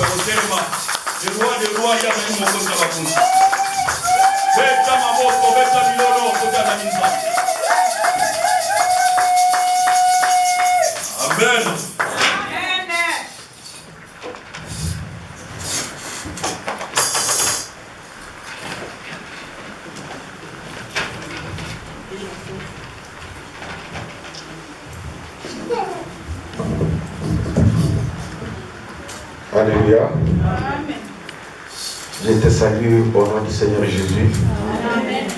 Amen. Alléluia. Je te salue au nom du Seigneur Jésus. Amen.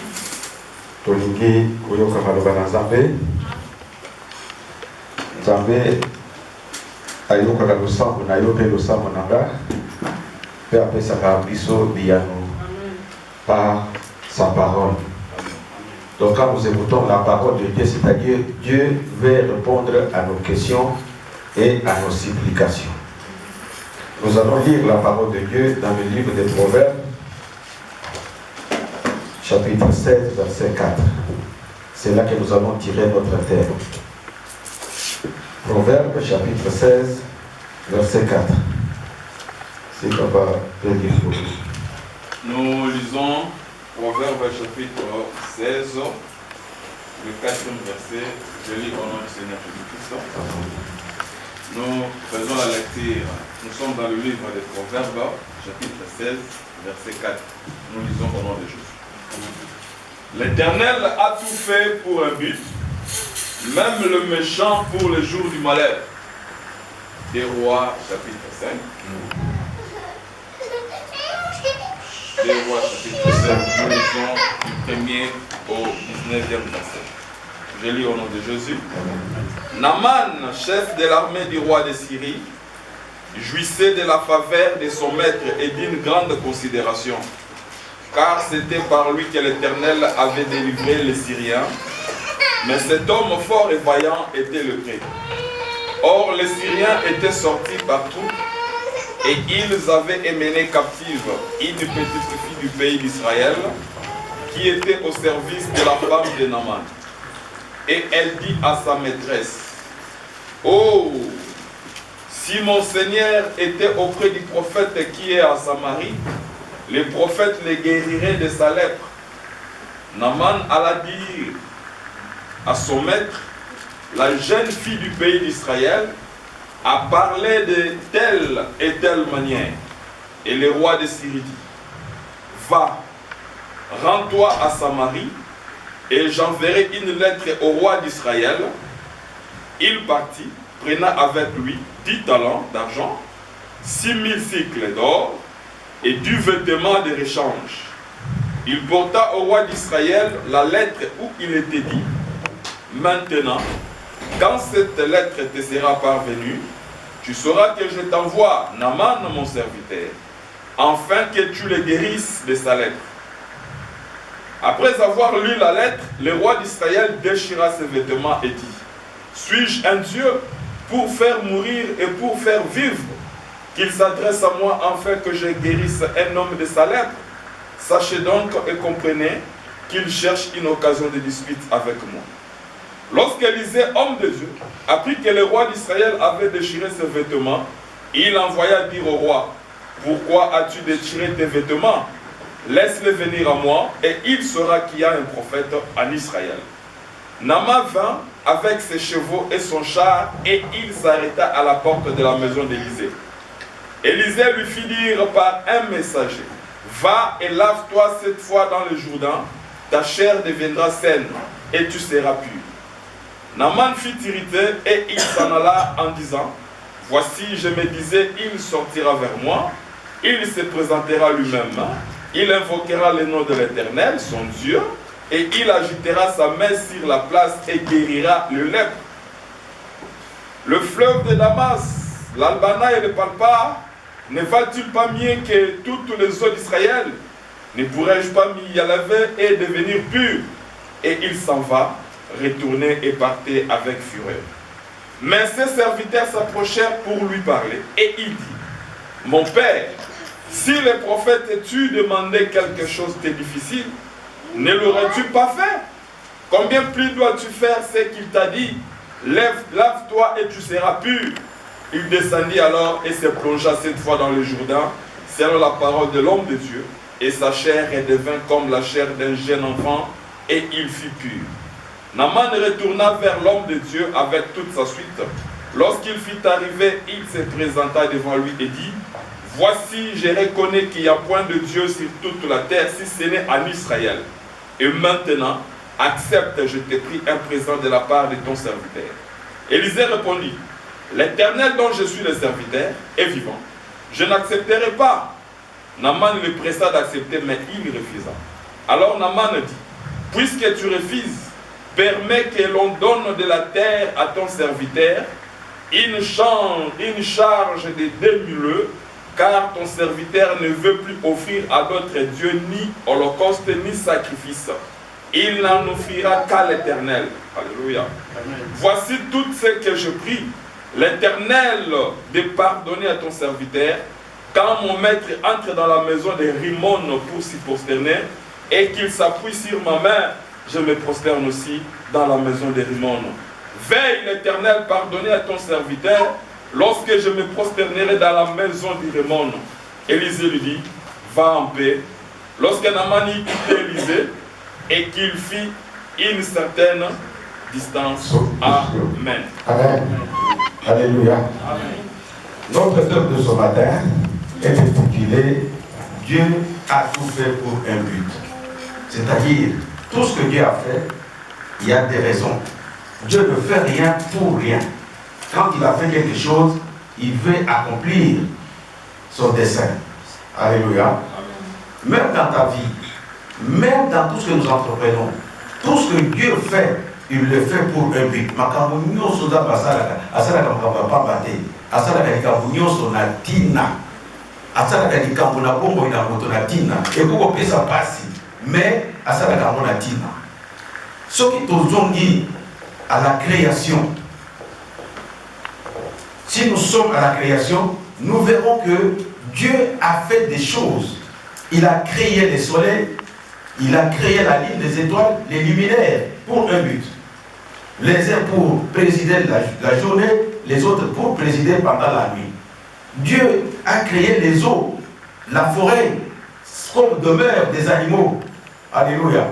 Tolingi koyoka maloba na Nzambe. Nzambe ayokaka losambo na yo mpe losambo na nga mpe apesaka biso biyano par sa parole. Donc quand nous écoutons la parole de Dieu, c'est-à-dire Dieu veut répondre à nos questions et à nos supplications. Nous allons lire la parole de Dieu dans le livre des Proverbes, chapitre 16, verset 4. C'est là que nous allons tirer notre thème. Proverbes, chapitre 16, verset 4. C'est papa peut dire pour nous. Nous lisons Proverbes, chapitre 16, le 4e verset. Je lis au nom du Seigneur Jésus-Christ. Nous faisons la lecture. Nous sommes dans le livre des Proverbes, chapitre 16, verset 4. Nous lisons au nom de Jésus. L'Éternel a tout fait pour un but, même le méchant pour le jour du malheur. Des Rois, chapitre 5. Des Rois, chapitre 5. Nous lisons du 1er au 19e verset. Je lis au nom de Jésus. Naaman, chef de l'armée du roi de Syrie, jouissait de la faveur de son maître et d'une grande considération, car c'était par lui que l'Éternel avait délivré les Syriens. Mais cet homme fort et vaillant était le prêtre. Or, les Syriens étaient sortis partout et ils avaient emmené captive une petite fille du pays d'Israël qui était au service de la femme de Naaman. Et elle dit à sa maîtresse: oh, si mon Seigneur était auprès du prophète qui est à Samarie, le prophète le guérirait de sa lèpre. Naaman alla dire à son maître: la jeune fille du pays d'Israël a parlé de telle et telle manière. Et le roi de Syrie dit: va, rends-toi à Samarie, et j'enverrai une lettre au roi d'Israël. Il partit, prenant avec lui 10 talents d'argent, 6000 cycles d'or et du vêtement de rechange. Il porta au roi d'Israël la lettre où il était dit: maintenant, quand cette lettre te sera parvenue, tu sauras que je t'envoie Naaman, mon serviteur, afin que tu le guérisses de sa lèpre. Après avoir lu la lettre, le roi d'Israël déchira ses vêtements et dit: suis-je un Dieu pour faire mourir et pour faire vivre, qu'il s'adresse à moi afin que je guérisse un homme de sa lèpre? Sachez donc et comprenez qu'il cherche une occasion de dispute avec moi. Lorsqu'Élisée, homme de Dieu, apprit que le roi d'Israël avait déchiré ses vêtements, il envoya dire au roi: pourquoi as-tu déchiré tes vêtements? Laisse-le venir à moi, et il saura qu'il y a un prophète en Israël. Naaman vint avec ses chevaux et son char, et il s'arrêta à la porte de la maison d'Élisée. Élisée lui fit dire par un messager: va et lave-toi cette fois dans le Jourdain, ta chair deviendra saine, et tu seras pur. Naaman fit irriter, et il s'en alla en disant: voici, je me disais, il sortira vers moi, il se présentera lui-même, il invoquera le nom de l'Éternel, son Dieu, et il agitera sa main sur la place et guérira le lèpre. Le fleuve de Damas, l'Albana et le Palpa, ne va-t-il pas mieux que toutes les eaux d'Israël? Ne pourrais-je pas m'y laver et devenir pur? Et il s'en va, retourner et partait avec fureur. Mais ses serviteurs s'approchèrent pour lui parler, et il dit: mon père, si le prophète t'eût demandé quelque chose de difficile, ne l'aurais-tu pas fait? Combien plus dois-tu faire ce qu'il t'a dit? Lave-toi et tu seras pur. Il descendit alors et se plongea 7 fois dans le Jourdain, selon la parole de l'homme de Dieu, et sa chair redevint comme la chair d'un jeune enfant, et il fut pur. Naaman retourna vers l'homme de Dieu avec toute sa suite. Lorsqu'il fut arrivé, il se présenta devant lui et dit, « Voici, je reconnais qu'il n'y a point de Dieu sur toute la terre, si ce n'est en Israël. Et maintenant, accepte, je te prie, un présent de la part de ton serviteur. » Élisée répondit, « L'Éternel dont je suis le serviteur est vivant. Je n'accepterai pas. » Naaman le pressa d'accepter, mais il refusa. Alors Naaman dit, « Puisque tu refuses, permets que l'on donne de la terre à ton serviteur, une charge de 2 000 œufs, car ton serviteur ne veut plus offrir à d'autres dieux ni holocauste ni sacrifice. Il n'en offrira qu'à l'Éternel. » Alléluia. Amen. Voici tout ce que je prie, l'Éternel de pardonner à ton serviteur, quand mon maître entre dans la maison de Rimon pour s'y prosterner, et qu'il s'appuie sur ma main, je me prosterne aussi dans la maison de Rimon. Veille, l'Éternel, pardonner à ton serviteur, lorsque je me prosternerai dans la maison de Rimon. Élisée lui dit, va en paix. Lorsque Naaman y quittait Élisée, et qu'il fit une certaine distance. Amen. Amen. Alléluia. Amen. Notre œuvre de ce matin est intitulée Dieu a tout fait pour un but. C'est-à-dire, tout ce que Dieu a fait, il y a des raisons. Dieu ne fait rien pour rien. Quand il a fait quelque chose, il veut accomplir son dessein. Alléluia. Même dans ta vie, même dans tout ce que nous entreprenons, tout ce que Dieu fait, il le fait pour un but. Mais ce qui nous dit à la création, si nous sommes à la création, nous verrons que Dieu a fait des choses. Il a créé le soleil, il a créé la ligne des étoiles, les luminaires, pour un but. Les uns pour présider la journée, les autres pour présider pendant la nuit. Dieu a créé les eaux, la forêt, comme demeure des animaux. Alléluia.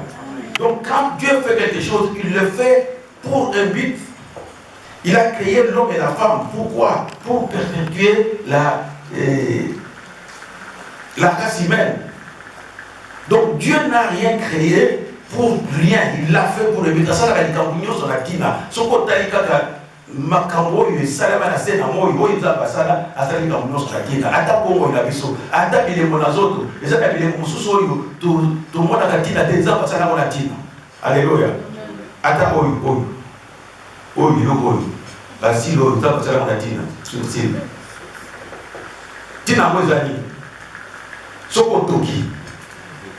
Donc quand Dieu fait quelque chose, il le fait pour un but. Il a créé l'homme et la femme. Pourquoi? Pour perpétuer la race humaine. Donc Dieu n'a rien créé pour rien. Il l'a fait pour le but. Makambo yo salama na sena moyo boyo za basala asali ka muno sakina ata bongo na biso ata bile mona zoto ezaka bile mususu oyo to mona katina te za basala mona tina. Alléluia. Ata oyo yo basi lo za basala mona tina sur tina mozani soko toki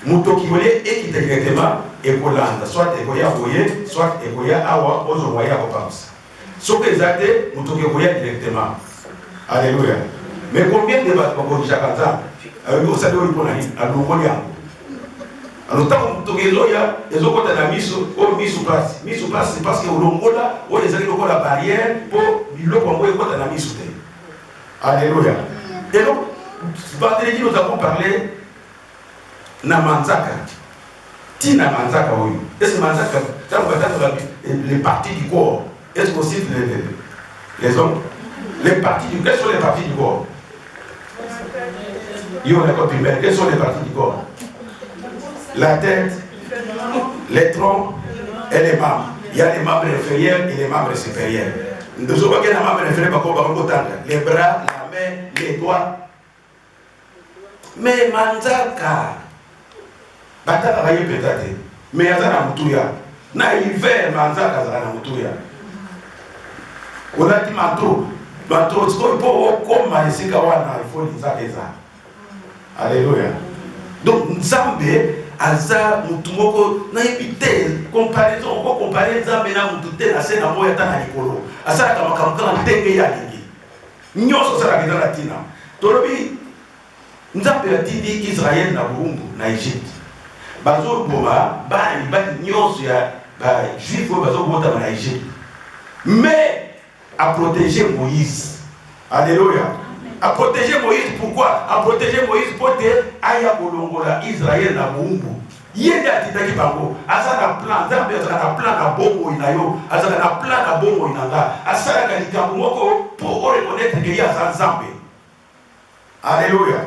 mutoki wole ekite directement ekolanda soit ekoya boye soit ekoya awa ozo moya ko pamsa. Ce que les athées, nous devons directement. Alléluia. Mais combien de bâtiments pour chaque ans? Vous savez où ils sont à l'Ouronia. Alors, tant que nous avons les autres mis sous place, c'est parce que l'Ongola, on les a mis la barrière pour le Congo et la mise sous terre. Alléluia. Et donc, vendredi, nous avons parlé de Manzaka. Tina Manzaka, oui. Et ce Manzaka, les parties du corps. Est-ce qu'on cite les hommes? Quelles sont les parties du corps? Quelles sont les parties du corps? La tête, les troncs et les membres. Il y a les membres inférieurs et les membres supérieurs. Nous avons les membres inférieurs, les bras, la main, les doigts. Mais Manzaka, Bataka va y péter. Mais il y a un moutuya. Na hiver Manzaka za na moutuya. On a dit manteau, il faut comme Maïsika wana, il faut les arrêter. Alléluia. Donc, Nzambe, Aza, Mutumoko, na évité, comparaison, on peut comparer Nzambe na Mutute, na Sena Moya Tana Nikolo. Asa la Kamakamka, Tenge ya Ligi. Nyoso sa la Gida Latina. Tolobi, Nzambe a dit Israël na Burundu, na Égypte. Bazo Boma, Nyoso ya, Juif, Bazo Bota na Égypte. Mais, à protéger Moïse. Alléluia. A protéger Moïse, pourquoi? A protéger Moïse pour te aya bolongola Israël na mungu. Yende atitaki bango, aza na plan, Nzambe aza na plan na bongo inayo, aza na plan na bongo inanga, asala ka likambo moko pour reconnaître que ya aza Nzambe. Alléluia.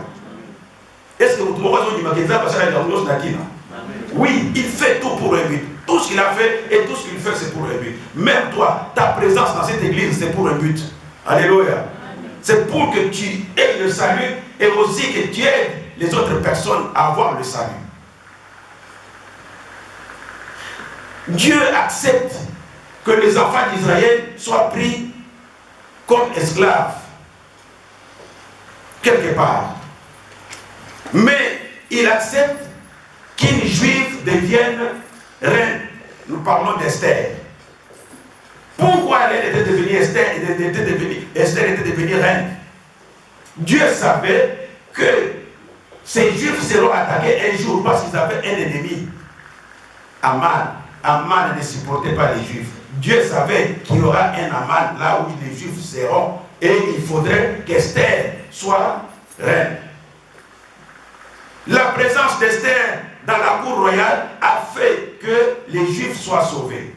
Est-ce que vous trouvez que Nzambe asala likambo na kina? Oui, il fait tout pour un but. Tout ce qu'il a fait et tout ce qu'il fait, c'est pour un but. Même toi, ta présence dans cette église, c'est pour un but. Alléluia. C'est pour que tu aies le salut et aussi que tu aides les autres personnes à avoir le salut. Dieu accepte que les enfants d'Israël soient pris comme esclaves, quelque part. Mais il accepte qu'une juive devienne reine. Nous parlons d'Esther. Pourquoi elle était devenue Esther, Esther était devenue reine? Dieu savait que ces juifs seront attaqués un jour parce qu'ils avaient un ennemi. Aman. Aman ne supportait pas les juifs. Dieu savait qu'il y aura un Aman là où les juifs seront et il faudrait qu'Esther soit reine. La présence d'Esther dans la cour royale a fait que les juifs soient sauvés.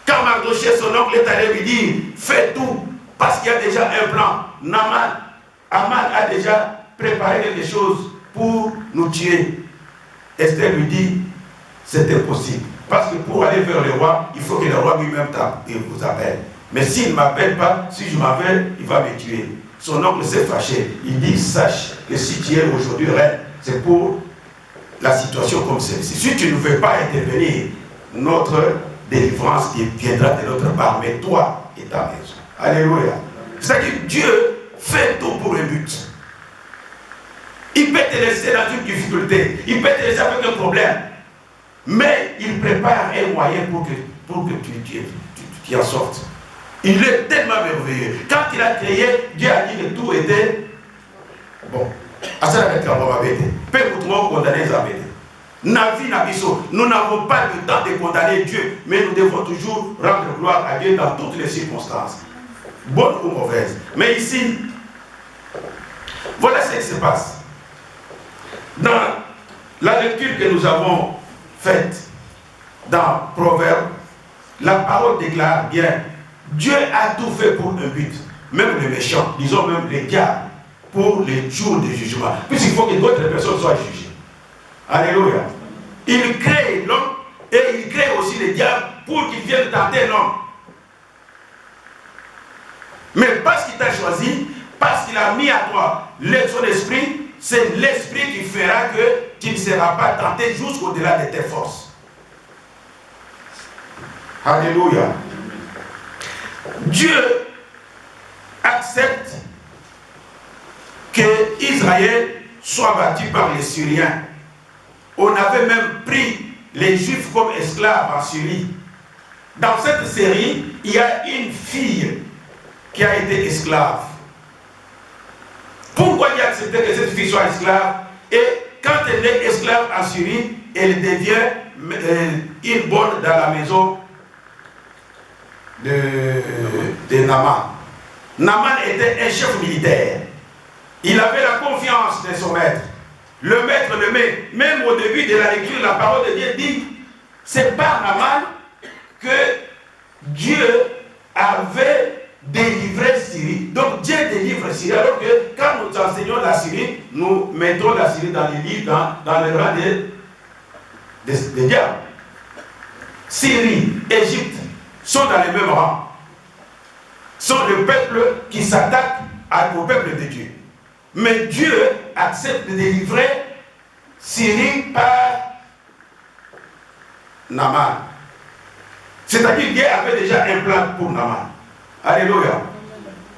Quand Mardochée, son oncle, est allé lui dire, fais tout, parce qu'il y a déjà un plan. Aman a déjà préparé quelque chose pour nous tuer. Esther lui dit, c'est impossible. Parce que pour aller vers le roi, il faut que le roi lui-même vous appelle. Mais s'il ne m'appelle pas, si je m'appelle, il va me tuer. Son oncle s'est fâché. Il dit, sache que si tu es aujourd'hui reine, c'est pour la situation comme celle-ci. Si tu ne veux pas intervenir, notre délivrance viendra de notre part, mais toi et ta maison. Alléluia. C'est-à-dire que Dieu fait tout pour un but. Il peut te laisser dans une difficulté, il peut te laisser avec un problème, mais il prépare un moyen pour que tu en sortes. Il est tellement merveilleux. Quand il a créé, Dieu a dit que tout était bon. Nous n'avons pas le temps de condamner Dieu, mais nous devons toujours rendre gloire à Dieu dans toutes les circonstances, bonnes ou mauvaises. Mais ici, voilà ce qui se passe. Dans la lecture que nous avons faite dans Proverbes, la parole déclare bien, Dieu a tout fait pour un but, même les méchants, disons même les diables, pour les jours de jugement, puisqu'il faut que d'autres personnes soient jugées. Alléluia. Il crée l'homme et il crée aussi les diables pour qu'ils viennent tenter l'homme. Mais parce qu'il t'a choisi, parce qu'il a mis à toi son esprit, c'est l'esprit qui fera que tu ne seras pas tenté jusqu'au-delà de tes forces. Alléluia. Dieu accepte que Israël soit battu par les Syriens. On avait même pris les Juifs comme esclaves en Syrie. Dans cette série, il y a une fille qui a été esclave. Pourquoi il a accepté que cette fille soit esclave? Et quand elle est esclave en Syrie, elle devient une bonne dans la maison de Naaman. Naaman était un chef militaire. Il avait la confiance de son maître. Le maître le met, même au début de la lecture, la parole de Dieu dit, c'est par Naaman que Dieu avait délivré Syrie. Donc Dieu délivre Syrie. Alors que quand nous enseignons la Syrie, nous mettons la Syrie dans les livres, dans les rangs des diables. Syrie, Égypte sont dans les mêmes rangs. Sont le peuple qui s'attaque au peuple de Dieu. Mais Dieu accepte de délivrer Syrie par Naaman. C'est-à-dire que Dieu avait déjà un plan pour Naaman. Alléluia.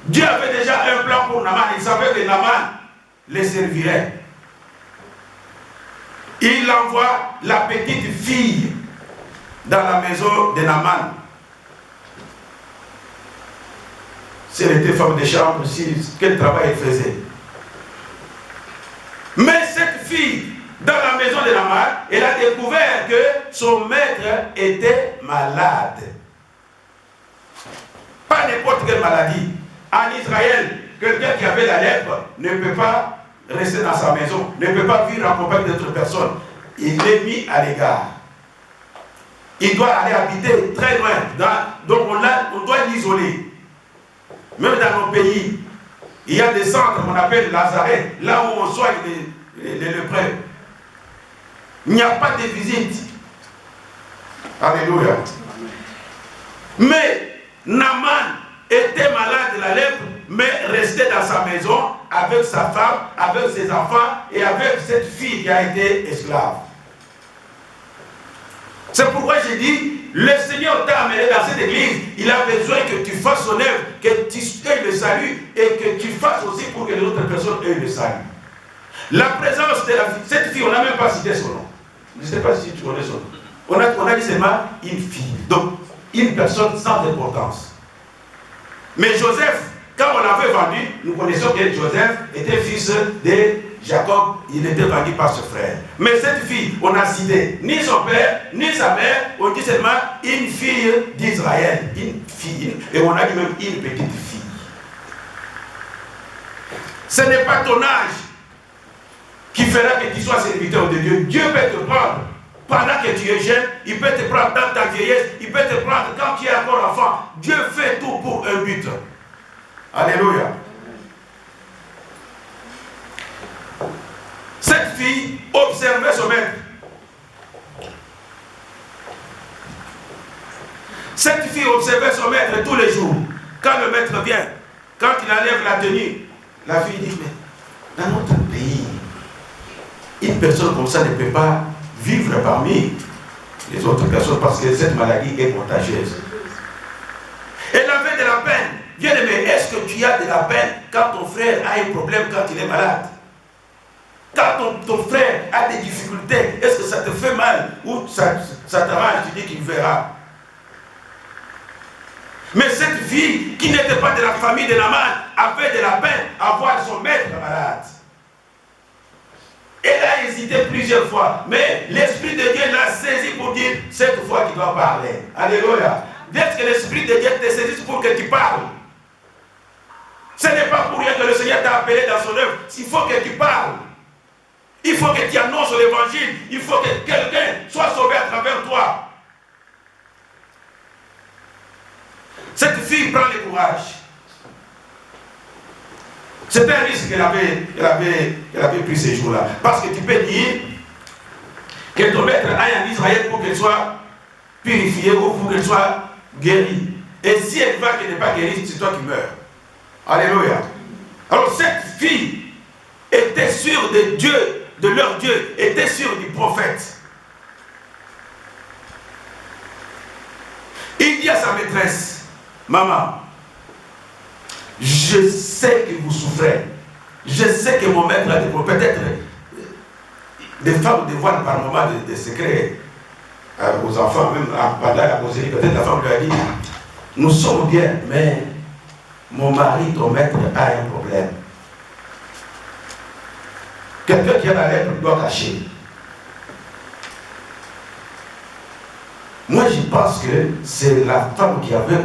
Dieu avait déjà un plan pour Naaman. Il savait que Naaman les servirait. Il envoie la petite fille dans la maison de Naaman. Si elle était femme de chambre, quel travail elle faisait? Mais cette fille, dans la maison de Naaman, elle a découvert que son maître était malade. Pas n'importe quelle maladie. En Israël, quelqu'un qui avait la lèpre ne peut pas rester dans sa maison, ne peut pas vivre en compagnie d'autres personnes. Il est mis à l'écart. Il doit aller habiter très loin. Donc on doit l'isoler. Même dans nos pays, il y a des centres qu'on appelle Lazareth, là où on soigne les lépreux. Il n'y a pas de visite. Alléluia. Mais Naaman était malade de la lèpre, mais restait dans sa maison avec sa femme, avec ses enfants et avec cette fille qui a été esclave. C'est pourquoi j'ai dit, le Seigneur t'a amené dans cette église, il a besoin que tu fasses son œuvre, que tu aies le salut et que tu fasses aussi pour que les autres personnes aient le salut. La présence de cette fille, on n'a même pas cité son nom. Je ne sais pas si tu connais son nom. On a dit seulement une fille, donc une personne sans importance. Mais Joseph, quand on l'avait vendu, nous connaissons que Joseph était fils de Jacob, il était vendu par ce frère. Mais cette fille, on a cité ni son père, ni sa mère, on dit seulement une fille d'Israël. Une fille, et on a dit même une petite fille. Ce n'est pas ton âge qui fera que tu sois serviteur de Dieu. Dieu peut te prendre pendant que tu es jeune, il peut te prendre dans ta vieillesse, il peut te prendre quand tu es encore enfant. Dieu fait tout pour un but. Alléluia. Cette fille observait son maître. Cette fille observait son maître tous les jours. Quand le maître vient, quand il enlève la tenue, la fille dit, mais dans notre pays, une personne comme ça ne peut pas vivre parmi les autres personnes parce que cette maladie est contagieuse. Elle avait de la peine. Bien-aimé, est-ce que tu as de la peine quand ton frère a un problème, quand il est malade? Quand ton frère a des difficultés, est-ce que ça te fait mal ou ça t'arrange, tu dis qu'il verra? Mais cette fille qui n'était pas de la famille de Naaman avait de la peine à voir son maître malade. Elle a hésité plusieurs fois, mais l'Esprit de Dieu l'a saisi pour dire, cette fois tu dois parler. Alléluia. Dès que l'Esprit de Dieu te saisit pour que tu parles. Ce n'est pas pour rien que le Seigneur t'a appelé dans son œuvre. Il faut que tu parles. Il faut que tu annonces l'évangile. Il faut que quelqu'un soit sauvé à travers toi. Cette fille prend le courage. C'est un risque qu'elle avait pris ces jours-là. Parce que tu peux dire que ton maître aille en Israël pour qu'elle soit purifiée ou pour qu'elle soit guérie. Et si elle va qu'elle n'est pas guérie, c'est toi qui meurs. Alléluia. Alors cette fille était sûre de Dieu, de leur Dieu, était sûre du prophète. Il dit à sa maîtresse, maman, je sais que vous souffrez. Je sais que mon maître a des problèmes. Peut-être des femmes dévoilent par moments des secrets aux enfants, même pendant la causerie. Peut-être la femme lui a dit, nous sommes bien, mais mon mari, ton maître, a un problème. Quelqu'un qui a la lèpre doit cacher. Moi, je pense que c'est la femme qui avait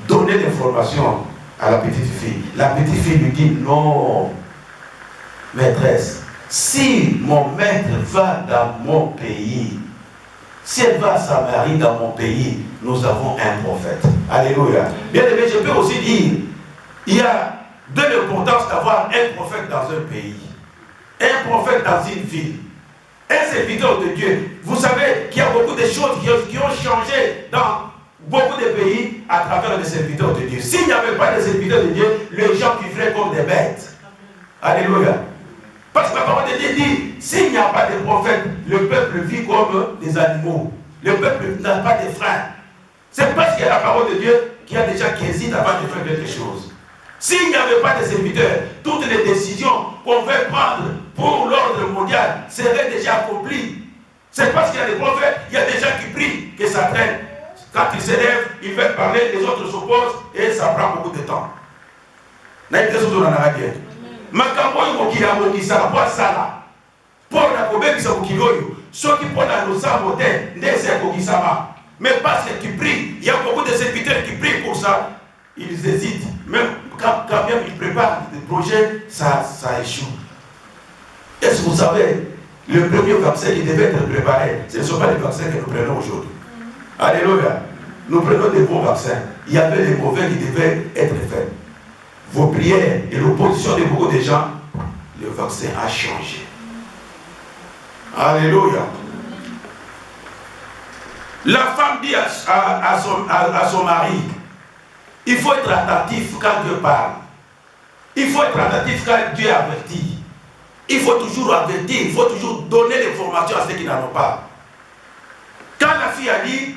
donné l'information à la petite fille. La petite fille lui dit, non, maîtresse, si mon maître va dans mon pays, si elle va à Samarie dans mon pays, nous avons un prophète. Alléluia. Bien aimé, je peux aussi dire, il y a de l'importance d'avoir un prophète dans un pays, un prophète dans une ville, un serviteur de Dieu. Vous savez qu'il y a beaucoup de choses qui ont changé dans beaucoup de pays à travers les serviteurs de Dieu. S'il n'y avait pas de serviteurs de Dieu, les gens vivraient comme des bêtes. Alléluia. Parce que la parole de Dieu dit, s'il n'y a pas de prophète, le peuple vit comme des animaux. Le peuple n'a pas de frein. C'est parce qu'il y a la parole de Dieu qu'il y a des gens qui hésitent avant de faire quelque chose. S'il n'y avait pas de serviteurs, toutes les décisions qu'on veut prendre pour l'ordre mondial seraient déjà accomplies. C'est parce qu'il y a des prophètes, il y a des gens qui prient que ça traîne. Quand ils s'élèvent, ils veulent parler, les autres s'opposent et ça prend beaucoup de temps. Makambo mokili ya mokisa kwa sala. Pona kobebisa mokili oyo. Soki pona losambo te ndese kokisama. Mais parce que tu pries, il y a beaucoup de serviteurs qui prient pour ça. ils hésitent. Même quand même ils préparent des projets, ça échoue. Est-ce que vous savez, le premier vaccin qui devait être préparé, ce ne sont pas les vaccins que nous prenons aujourd'hui. Alléluia. Nous prenons des bons vaccins. Il y avait des mauvais qui devaient être faits. Vos prières et l'opposition de beaucoup de gens, le vaccin a changé. Alléluia. La femme dit à son mari, il faut être attentif quand Dieu parle. Il faut être attentif quand Dieu avertit. Il faut toujours avertir, il faut toujours donner l'information à ceux qui n'en ont pas. Quand la fille a dit,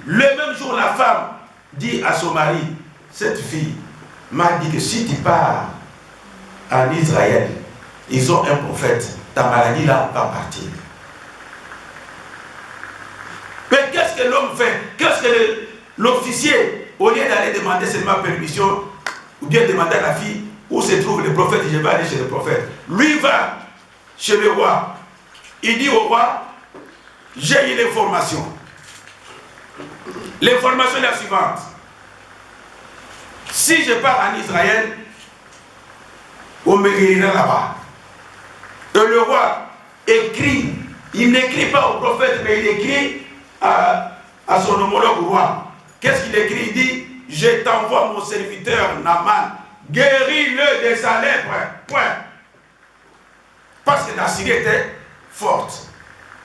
le même jour la femme dit à son mari, cette fille m'a dit que si tu pars en Israël, ils ont un prophète, ta maladie là va partir. Mais qu'est-ce que l'homme fait? Qu'est-ce que l'officier, au lieu d'aller demander seulement permission, ou bien demander à la fille où se trouve le prophète, je vais aller chez le prophète. Lui va chez le roi. Il dit au roi, j'ai une information. L'information est la suivante. Si je pars en Israël, on me guérira là-bas. Et le roi écrit, il n'écrit pas au prophète, mais il écrit à son homologue roi. Qu'est-ce qu'il écrit? Il dit, je t'envoie mon serviteur Naaman, guéris-le de sa lèpre. Point. Parce que la Syrie était forte.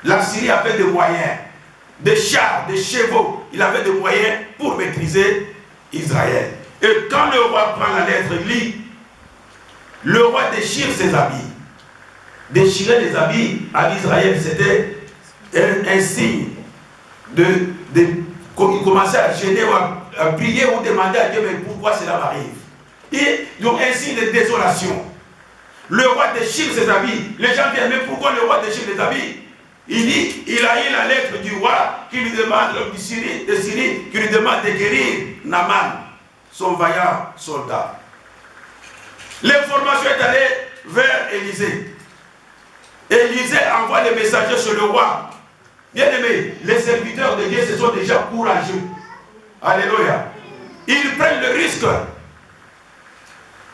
La Syrie avait des moyens, des chars, des chevaux. Il avait des moyens pour maîtriser Israël. Et quand le roi prend la lettre, lit, le roi déchire ses habits. Déchirer les habits en Israël, c'était un signe il commençait à gêner ou à prier ou demander à Dieu, mais pourquoi cela m'arrive? Et donc un signe de désolation. Le roi déchire ses habits. Les gens viennent, mais pourquoi le roi déchire les habits? Il dit, il a eu la lettre du roi qui lui demande, de Syrie, qui lui demande de guérir Naaman, son vaillant soldat. L'information est allée vers Élisée. Élisée envoie les messagers chez le roi. Bien aimé, les serviteurs de Dieu, ce sont déjà courageux. Alléluia. Ils prennent le risque.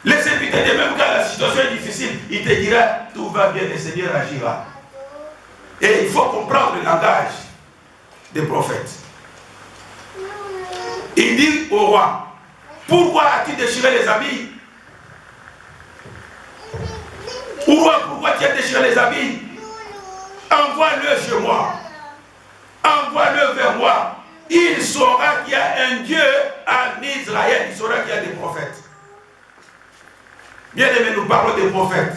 Les serviteurs de même quand la situation est difficile, il te dira, tout va bien, le Seigneur agira. Et il faut comprendre le langage des prophètes. Il dit au roi, pourquoi as-tu déchiré les habits? Pourquoi tu as déchiré les habits? Envoie-le chez moi. Envoie-le vers moi. Il saura qu'il y a un Dieu en Israël. Il saura qu'il y a des prophètes. Bien aimé, nous parlons des prophètes,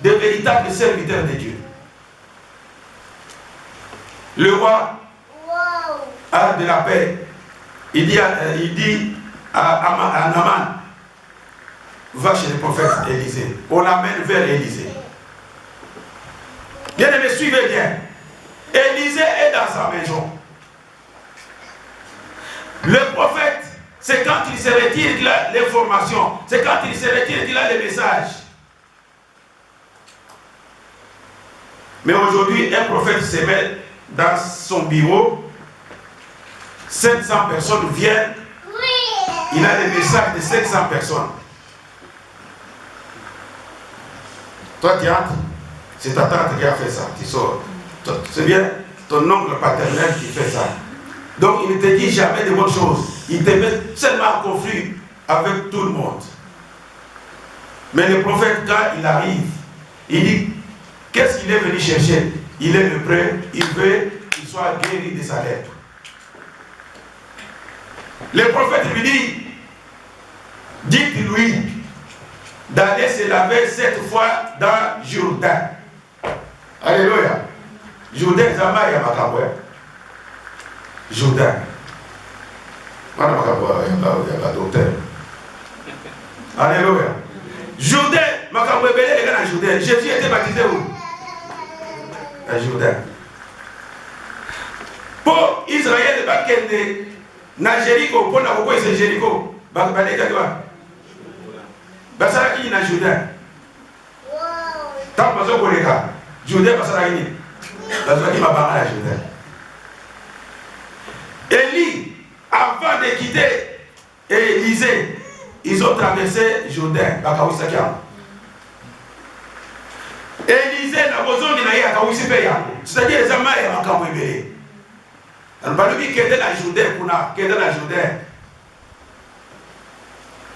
des véritables serviteurs de Dieu. Le roi a de la paix. Il dit à Naaman, va chez le prophète Élisée. On l'amène vers Élisée. Bien aimé, suivez bien. Élisée est dans sa maison. Le prophète, c'est quand il se retire qu'il a l'information. C'est quand il se retire qu'il a les messages. Mais aujourd'hui, un prophète se met dans son bureau. 700 personnes viennent. Il a des messages de 700 personnes. Toi, tu entres. C'est ta tante qui a fait ça. Tu sors. C'est bien ton oncle paternel qui fait ça. Donc il ne te dit jamais de bonnes choses. Il te met seulement en conflit avec tout le monde. Mais le prophète, quand il arrive, il dit, qu'est-ce qu'il est venu chercher? Il est lépreux, il veut qu'il soit guéri de sa lèpre. Le prophète lui dit, dites-lui d'aller se laver 7 fois dans Jourdain. Alléluia. Jourdain, Zama, il y a Makaboué. Jourdain. Il y a docteur. Alléluia. Jourdain, Makaboué, les gars dans Jourdain. Jésus était baptisé où? À Jourdain. Pour Israël, na Jéricho, pour la Boko, c'est Jéricho. Basara qui na Jourdain. Tant que vous avez Jourdain, Basara qui Basara qui m'a parlé à Jourdain. Élie, avant de quitter Élisée, ils ont traversé Jourdain, Élisée n'a besoin de c'est-à-dire les amants et makambo ebele. Balobi qui était dans Jourdain, qui était dans Jourdain.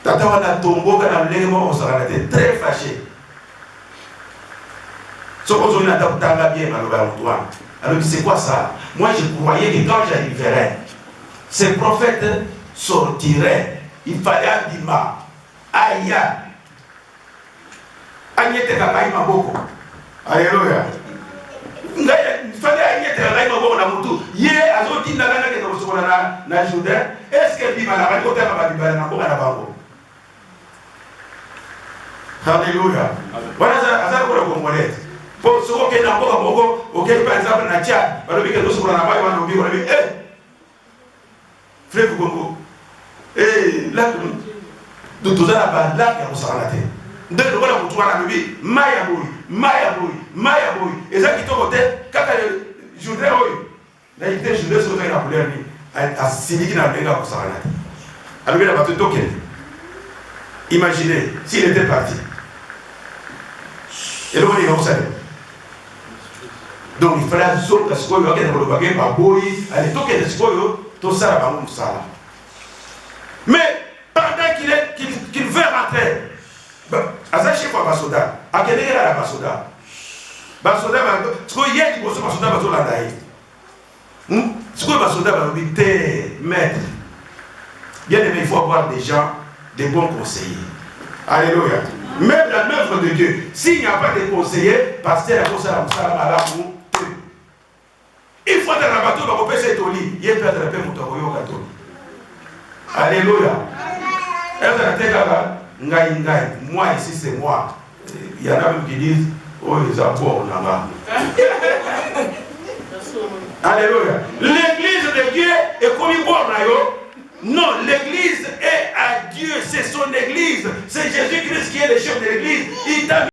Tata wana tombo kana mlengemo osakana très fâché. Sokozo na taputanga bien maloba mutwa. Alors c'est quoi ça? Moi je croyais que quand j'arriverais, ces prophètes sortiraient. Il fallait abima. Aya. Agnete kakai maboko. Alléluia. Il fallait agnete kakai maboko na mutu. Ye azoti ndanga ke na sokola na Jourdain. Est-ce que bima la ba kota ba bima na boka na bango? Alléluia. Voilà ça pour le Congolais. Pour ceux qui n'ont pas beaucoup, auquel par exemple na Tchad, alors que nous sommes en Amaï, on oublie, on dit, frère Congo, là, tout ça là-bas, là, il y a un saranaté. De nous voilà pour toi la vie, Maya boy, et ça qui tombe au tête, quand je voudrais, là il était je sur la couleur, à Siliki n'a pas au saranaté. Alors il a battu token. Imaginez s'il était parti. Et le monde est au salaire. Donc il fallait que ce soit le bagage par boy, aller toquer tout ça là ça. Mais pendant qu'il veut rentrer, à ça chef à Basoda, à quel est la Basoda? Basoda, ce qu'il y a du Basoda, Basoda d'ailleurs. Ce que Basoda va dire, maître, bien aimé, il faut avoir des gens, des bons conseillers. Alléluia. Même dans l'œuvre de Dieu, s'il n'y a pas de conseillers, parce que la conseillère à la il faut être un bateau pour passer au lit. Il peut être un peu mon gâteau. Alléluia. Moi ici c'est moi. Il y en a même qui disent oh les apôtres là-bas. Alléluia. L'église de Dieu est comme une borne. Non, l'église est à Dieu. C'est son église. C'est Jésus-Christ qui est le chef de l'église. Il t'a